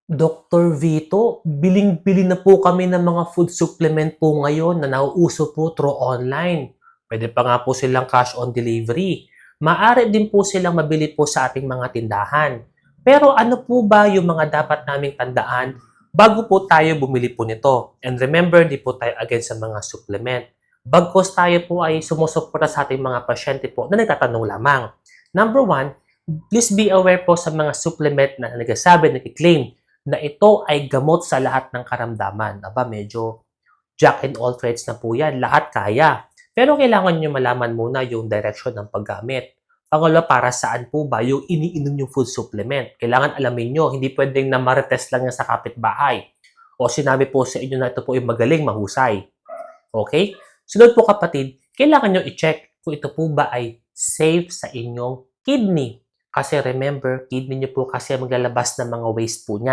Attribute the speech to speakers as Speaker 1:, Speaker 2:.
Speaker 1: Dr. Vito, biling-bili na po kami ng mga food supplement po ngayon na nauuso po through online. Pwede pa nga po silang cash on delivery. Maaari din po silang mabili po sa ating mga tindahan. Pero ano po ba yung mga dapat naming tandaan bago po tayo bumili po nito? And remember, di po tayo against sa mga supplement. Bagkos tayo po ay sumusuporta sa ating mga pasyente po na nagtatanong lamang. Number one, please be aware po sa mga supplement na nagsasabi, nag-claim na ito ay gamot sa lahat ng karamdaman. Aba, medyo jack and all trades na po yan. Lahat kaya. Pero kailangan nyo malaman muna yung direction ng paggamit. Pangalawa, para saan po ba yung iniinom yung food supplement? Kailangan alamin nyo, hindi pwedeng na marites lang yan sa kapitbahay. O sinabi po sa inyo na ito po yung magaling, mahusay. Okay? Sunod po kapatid, kailangan nyo i-check kung ito po ba ay safe sa inyong kidney. Kasi remember, kidney nyo po kasi maglalabas ng mga waste po niya.